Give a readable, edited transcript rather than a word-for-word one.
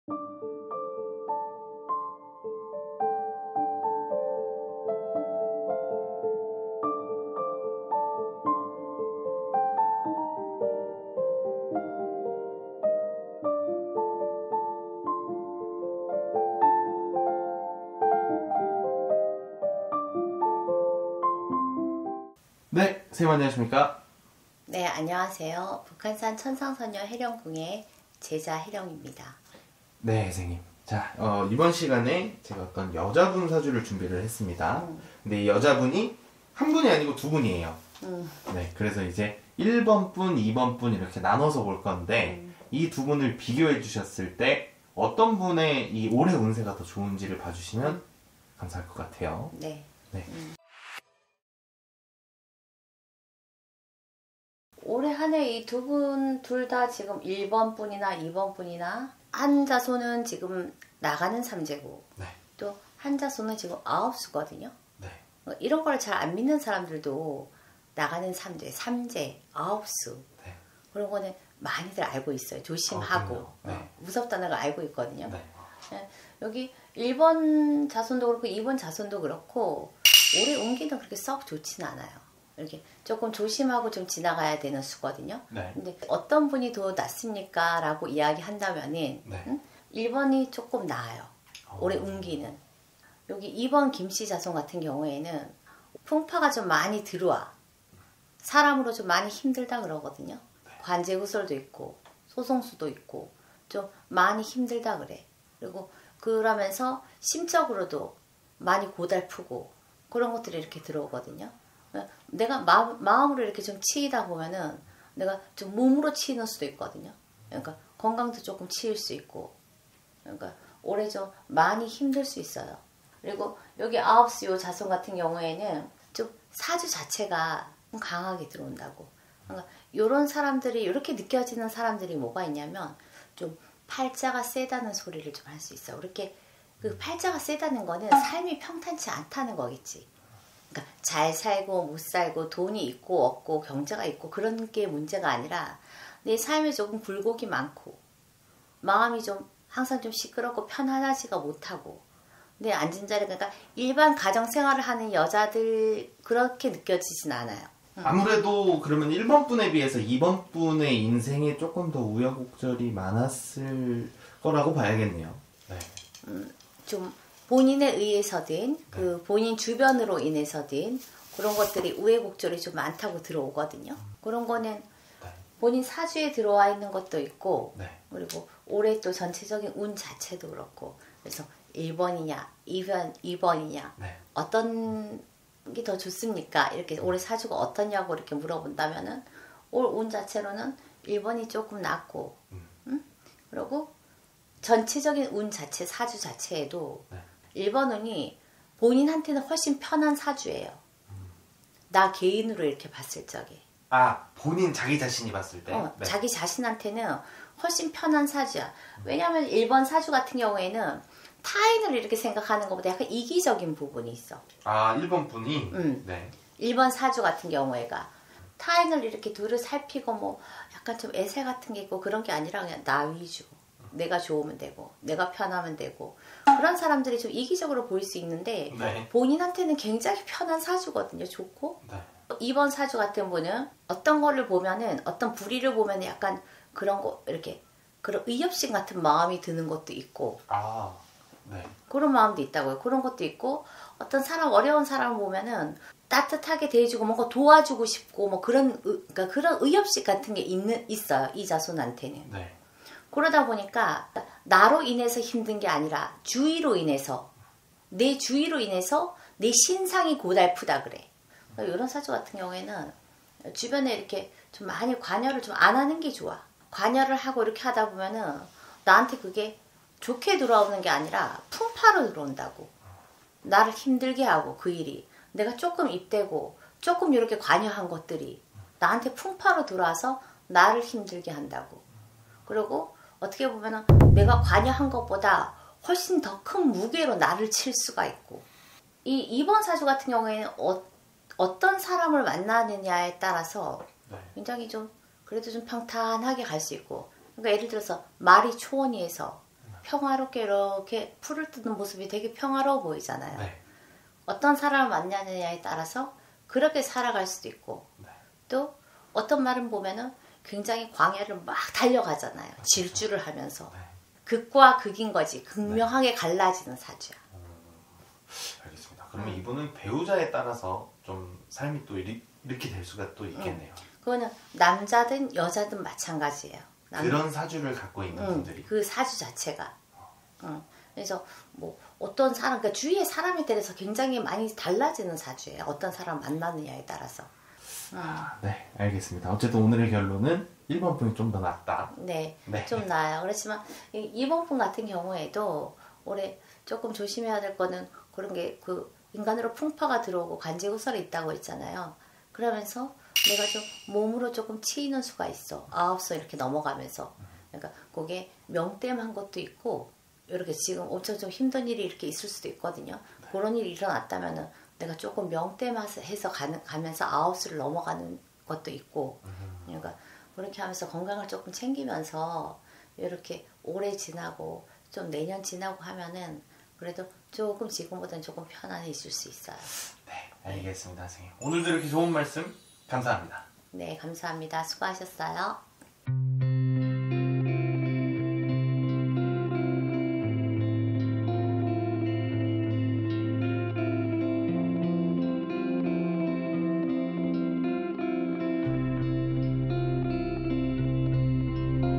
네, 선생님 안녕하십니까? 네, 안녕하세요. 북한산 천상선녀 해령궁의 제자 해령입니다. 네, 선생님. 자, 이번 시간에 제가 어떤 여자분 사주를 준비를 했습니다. 근데 이 여자분이 한 분이 아니고 두 분이에요. 네, 그래서 이제 1번 분, 2번 분 이렇게 나눠서 볼 건데 이 두 분을 비교해 주셨을 때 어떤 분의 이 올해 운세가 더 좋은지를 봐주시면 감사할 것 같아요. 네. 네. 올해 한 해 이 두 분 둘 다 지금 1번 분이나 2번 분이나 한 자손은 지금 나가는 삼재고 네. 또 한 자손은 지금 9수거든요. 네. 이런 걸 잘 안 믿는 사람들도 나가는 삼재, 9수 네. 그런 거는 많이들 알고 있어요. 조심하고 네. 무섭다는 걸 알고 있거든요. 네. 여기 1번 자손도 그렇고 2번 자손도 그렇고 올해 운기는 그렇게 썩 좋지는 않아요. 이렇게 조금 조심하고 좀 지나가야 되는 수거든요. 네. 근데 어떤 분이 더 낫습니까? 라고 이야기한다면은 네. 1번이 조금 나아요. 올해 운기는. 여기 2번 김씨 자손 같은 경우에는 풍파가 좀 많이 들어와. 사람으로 좀 많이 힘들다 그러거든요. 관제구설도 있고 소송수도 있고 좀 많이 힘들다 그래. 그리고 그러면서 심적으로도 많이 고달프고 그런 것들이 이렇게 들어오거든요. 내가 마음으로 이렇게 좀 치이다 보면은 내가 좀 몸으로 치이는 수도 있거든요. 그러니까 건강도 조금 치일 수 있고 그러니까 올해 좀 많이 힘들 수 있어요. 그리고 여기 9수 요 자손 같은 경우에는 좀 사주 자체가 좀 강하게 들어온다고. 그러니까 이런 사람들이 이렇게 느껴지는 사람들이 뭐가 있냐면 좀 팔자가 세다는 소리를 좀 할 수 있어. 그렇게 그 팔자가 세다는 거는 삶이 평탄치 않다는 거겠지. 그러니까 잘 살고 못 살고 돈이 있고 없고 경제가 있고 그런 게 문제가 아니라 내 삶에 조금 굴곡이 많고 마음이 좀 항상 좀 시끄럽고 편안하지가 못하고 내 앉은 자리 그러니까 일반 가정생활을 하는 여자들 그렇게 느껴지진 않아요. 아무래도 그러면 1번 분에 비해서 2번 분의 인생에 조금 더 우여곡절이 많았을 거라고 봐야겠네요. 네. 좀 본인에 의해서든 그 본인 주변으로 인해서든 그런 것들이 우여곡절이 좀 많다고 들어오거든요. 그런 거는 본인 사주에 들어와 있는 것도 있고 그리고 올해 또 전체적인 운 자체도 그렇고 그래서 1번이냐 2번이냐 어떤 게 더 좋습니까? 이렇게 올해 사주가 어떠냐고 이렇게 물어본다면은 올 운 자체로는 1번이 조금 낫고 그리고 전체적인 운 자체 사주 자체에도 1번 운이 본인한테는 훨씬 편한 사주예요. 나 개인으로 이렇게 봤을 적에. 아, 본인 자기 자신이 봤을 때? 자기 자신한테는 훨씬 편한 사주야. 왜냐하면 1번 사주 같은 경우에는 타인을 이렇게 생각하는 것보다 약간 이기적인 부분이 있어. 아, 1번 분이? 네. 1번 사주 같은 경우에가 타인을 이렇게 둘을 살피고 뭐 약간 좀 애세 같은 게 있고 그런 게 아니라 그냥 나 위주. 내가 좋으면 되고 내가 편하면 되고 그런 사람들이 좀 이기적으로 보일 수 있는데 본인한테는 굉장히 편한 사주거든요. 좋고 2번 사주 같은 분은 어떤 거를 보면은 어떤 불의를 보면 약간 그런 거 이렇게 그런 의협심 같은 마음이 드는 것도 있고 그런 마음도 있다고요. 그런 것도 있고 어떤 사람 어려운 사람을 보면은 따뜻하게 대해주고 뭔가 도와주고 싶고 뭐 그러니까 그런 의협심 같은 게 있어요. 이 자손한테는. 그러다 보니까 나로 인해서 힘든 게 아니라 주의로 인해서 내 주의로 인해서 내 신상이 고달프다 그래. 이런 사주 같은 경우에는 주변에 이렇게 좀 많이 관여를 좀 안 하는 게 좋아. 관여를 하고 이렇게 하다 보면은 나한테 그게 좋게 들어오는 게 아니라 풍파로 들어온다고. 나를 힘들게 하고 그 일이 내가 조금 입대고 조금 이렇게 관여한 것들이 나한테 풍파로 들어와서 나를 힘들게 한다고. 그리고 어떻게 보면 내가 관여한 것보다 훨씬 더 큰 무게로 나를 칠 수가 있고 이 2번 사주 같은 경우에는 어떤 사람을 만나느냐에 따라서 굉장히 좀 그래도 좀 평탄하게 갈 수 있고 그러니까 예를 들어서 말이 초원이에서 평화롭게 이렇게 풀을 뜯는 모습이 되게 평화로워 보이잖아요. 네. 어떤 사람을 만나느냐에 따라서 그렇게 살아갈 수도 있고 네. 또 어떤 말은 보면은 굉장히 광야를 막 달려가잖아요. 질주를 하면서. 네. 극과 극인 거지. 극명하게 갈라지는 사주야. 알겠습니다. 그러면 이분은 배우자에 따라서 좀 삶이 또 이렇게 될 수가 또 있겠네요. 그거는 남자든 여자든 마찬가지예요. 그런 사주를 갖고 있는 분들이. 그 사주 자체가. 그래서 뭐 어떤 사람, 그러니까 주위의 사람에 대해서 굉장히 많이 달라지는 사주예요. 어떤 사람 만나느냐에 따라서. 네, 알겠습니다. 어쨌든 오늘의 결론은 1번 분이 좀 더 낫다. 네, 네. 좀 나아요. 그렇지만 2번 분 같은 경우에도 올해 조금 조심해야 될 거는 그런 게 그 인간으로 풍파가 들어오고 간지구설이 있다고 했잖아요. 그러면서 내가 좀 몸으로 조금 치이는 수가 있어. 9수 이렇게 넘어가면서. 그러니까 그게 명땜한 것도 있고 이렇게 지금 엄청 좀 힘든 일이 이렇게 있을 수도 있거든요. 그런 일이 일어났다면은 내가 조금 명땜해서 가면서 9수를 넘어가는 것도 있고. 그러니까 그렇게 하면서 건강을 조금 챙기면서 이렇게 올해 지나고 좀 내년 지나고 하면은 그래도 조금 지금보다는 조금 편안해질 수 있어요. 네, 알겠습니다, 선생님. 오늘도 이렇게 좋은 말씀 감사합니다. 네, 감사합니다. 수고하셨어요.